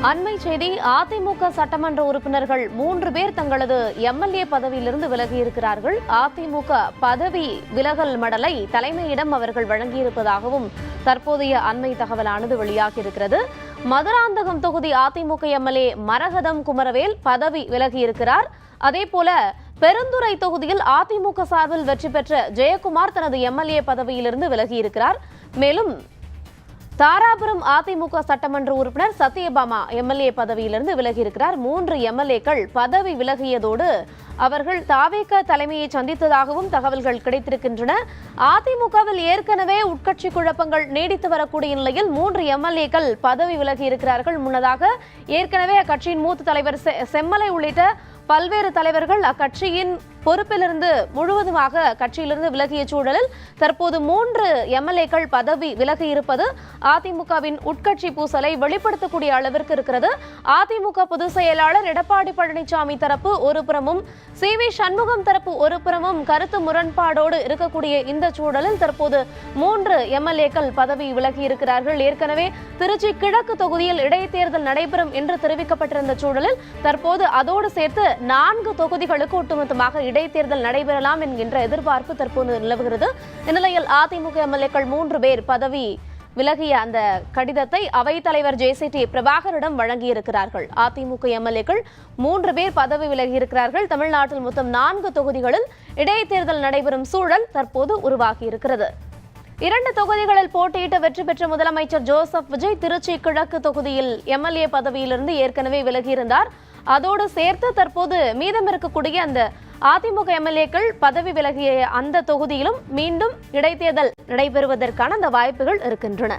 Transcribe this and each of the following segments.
அண்மை செய்தி. அதிமுக சட்டமன்ற உறுப்பினர்கள் 3 பேர் தங்களது எம்எல்ஏ பதவியிலிருந்து விலகியிருக்கிறார்கள். அதிமுக பதவி விலகல் மடலை தலைமையிடம் அவர்கள் வழங்கியிருப்பதாகவும் தற்போதைய அண்மை தகவலானது வெளியாகியிருக்கிறது. மதுராந்தகம் தொகுதி அதிமுக எம்எல்ஏ மரகதம் குமரவேல் பதவி விலகியிருக்கிறார். அதேபோல பெருந்துறை தொகுதியில் அதிமுக சார்பில் வெற்றி பெற்ற ஜெயக்குமார் தனது எம்எல்ஏ பதவியிலிருந்து விலகியிருக்கிறார். மேலும் தாராபுரம் அதிமுக சட்டமன்ற உறுப்பினர் சத்யபாமா எம்எல்ஏ பதவியிலிருந்து விலகியிருக்கிறார். 3 எம்எல்ஏக்கள் பதவி விலகியதோடு அவர்கள் தாவேக தலைமையை சந்தித்ததாகவும் தகவல்கள் கிடைத்திருக்கின்றன. அதிமுகவில் ஏற்கனவே உட்கட்சி குழப்பங்கள் நீடித்து வரக்கூடிய நிலையில் 3 எம்எல்ஏக்கள் பதவி விலகியிருக்கிறார்கள். முன்னதாக ஏற்கனவே அக்கட்சியின் மூத்த தலைவர் செம்மலை உள்ளிட்ட பல்வேறு தலைவர்கள் அக்கட்சியின் பொறுப்பிலிருந்து முழுவதுமாக கட்சியிலிருந்து விலகிய சூழலில் தற்போது 3 எம்எல்ஏக்கள் பதவி விலகி இருப்பது அதிமுகவின் உட்கட்சி பூசலை வெளிப்படுத்தக்கூடிய அளவிற்கு இருக்கிறது. அதிமுக பொதுச் செயலாளர் எடப்பாடி பழனிசாமி தரப்பு ஒரு புறமும், சி.வி. சண்முகம் தரப்பு ஒரு புறமும் கருத்து முரண்பாடோடு இருக்கக்கூடிய இந்த சூழலில் தற்போது 3 எம்எல்ஏக்கள் பதவி விலகி இருக்கிறார்கள். ஏற்கனவே திருச்சி கிழக்கு தொகுதியில் இடைத்தேர்தல் நடைபெறும் என்று தெரிவிக்கப்பட்டிருந்த சூழலில் தற்போது அதோடு சேர்த்து 4 தொகுதிகளுக்கு ஒட்டுமொத்தமாக இடைத்தேர்தல் நடைபெறலாம் என்கின்ற எதிர்பார்ப்பு தற்போது நிலவுகிறது. இந்நிலையில் அதிமுக எம்எல்ஏக்கள் 3 பேர் பதவி விலகிய அந்த கடிதத்தை அவைத்தலைவர் ஜே.சி.டி. பிரபாகரிடம் வழங்கியிருக்கிறார்கள். அதிமுக எம்எல்ஏக்கள் 3 பேர் பதவி விலகியிருக்கிறார்கள். தமிழ்நாட்டில் மொத்தம் 4 தொகுதிகளில் இடைத்தேர்தல் நடைபெறும் சூழல் தற்போது உருவாகியிருக்கிறது. 2 தொகுதிகளில் போட்டியிட்டு வெற்றி பெற்ற முதலமைச்சர் ஜோசப் விஜய் திருச்சி கிழக்கு தொகுதியில் எம்எல்ஏ பதவியிலிருந்து ஏற்கனவே விலகியிருந்தார். அதோடு சேர்த்து தற்போது மீதம் இருக்கக்கூடிய அந்த அதிமுக எம்எல்ஏக்கள் பதவி விலகிய அந்த தொகுதியிலும் மீண்டும் இடைத்தேர்தல் நடைபெறுவதற்கான அந்த வாய்ப்புகள் இருக்கின்றன.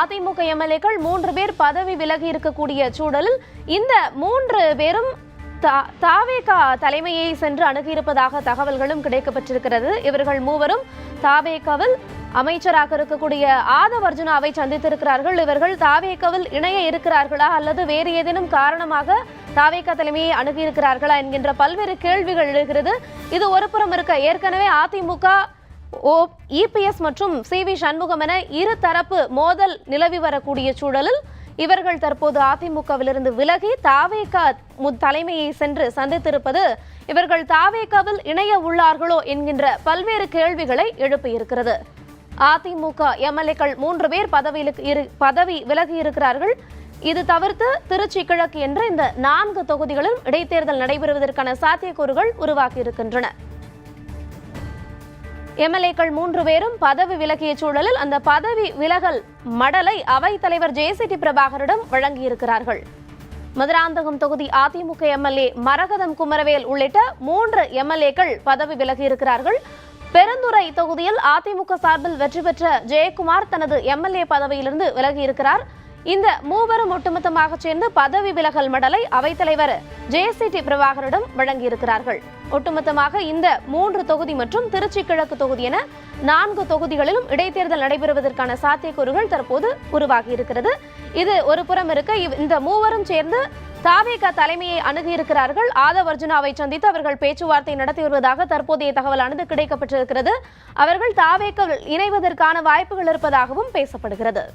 அதிமுக எம்எல்ஏக்கள் 3 பேர் பதவி விலகி இருக்கக்கூடிய சூழலில் இந்த 3 பேரும் தாவேக தலைமையை சென்று அணுகியிருப்பதாக தகவல்களும் கிடைக்கப்பட்டிருக்கிறது. இவர்கள் மூவரும் தாவேகவில் அமைச்சராக இருக்கக்கூடிய ஆதவ் அர்ஜுனாவை சந்தித்திருக்கிறார்கள். இவர்கள் தாவேகவில் இணைய இருக்கிறார்களா அல்லது வேறு ஏதேனும் காரணமாக தாவேக தலைமையை அணுகியிருக்கிறார்களா என்கின்ற பல்வேறு கேள்விகள் எழுகிறது. இது ஒரு புறம் இருக்க, ஏற்கனவே அதிமுக இபிஎஸ் மற்றும் சி.வி. சண்முகம் என இரு தரப்பு மோதல் நிலவி வரக்கூடிய சூழலில் இவர்கள் தற்போது அதிமுகவிலிருந்து விலகி தாவேக தலைமையை சென்று சந்தித்திருப்பது இவர்கள் தாவேகவில் இணைய உள்ளார்களோ என்கின்ற பல்வேறு கேள்விகளை எழுப்பியிருக்கிறது. அதிமுக எம்எல்ஏக்கள் 3 பேர் பதவி விலகி இருக்கிறார்கள். இது தவிர்த்து திருச்சி கிழக்கு என்ற இந்த 4 தொகுதிகளிலும் இடைத்தேர்தல் நடைபெறுவதற்கான சாத்தியக்கூறுகள் உருவாகி இருக்கின்றன. எம்எல்ஏக்கள் 3 பேரும் பதவி விலகிய சூழலில் அந்த பதவி விலகல் மடலை அவைத்தலைவர் ஜே.சி.டி. பிரபாகரிடம் வழங்கியிருக்கிறார்கள். மதுராந்தகம் தொகுதி அதிமுக எம்எல்ஏ மரகதம் குமரவேல் உள்ளிட்ட 3 எம்எல்ஏக்கள் பதவி விலகியிருக்கிறார்கள். பெருந்துறை தொகுதியில் அதிமுக சார்பில் வெற்றி பெற்ற ஜெயக்குமார் தனது எம்எல்ஏ பதவியிலிருந்து விலகியிருக்கிறார். இந்த மூவரும் ஒட்டுமொத்தமாக சேர்ந்து பதவி விலகல் மடலை அவைத்தலைவர் ஜே.சி.டி. பிரபாகரிடம் வழங்கியிருக்கிறார்கள். ஒட்டுமொத்தமாக இந்த 3 தொகுதி மற்றும் திருச்சி கிழக்கு தொகுதி என 4 தொகுதிகளிலும் இடைத்தேர்தல் நடைபெறுவதற்கான சாத்தியக்கூறுகள் தற்போது உருவாகி இருக்கிறது. இது ஒரு புறம் இருக்க, இந்த மூவரும் சேர்ந்து தாவேக தலைமையை அணுகியிருக்கிறார்கள். ஆதவ் அர்ஜுனாவை சந்தித்து அவர்கள் பேச்சுவார்த்தை நடத்தி வருவதாக தற்போதைய தகவலானது கிடைக்கப்பட்டிருக்கிறது. அவர்கள் தாவேக இணைவதற்கான வாய்ப்புகள் இருப்பதாகவும் பேசப்படுகிறது.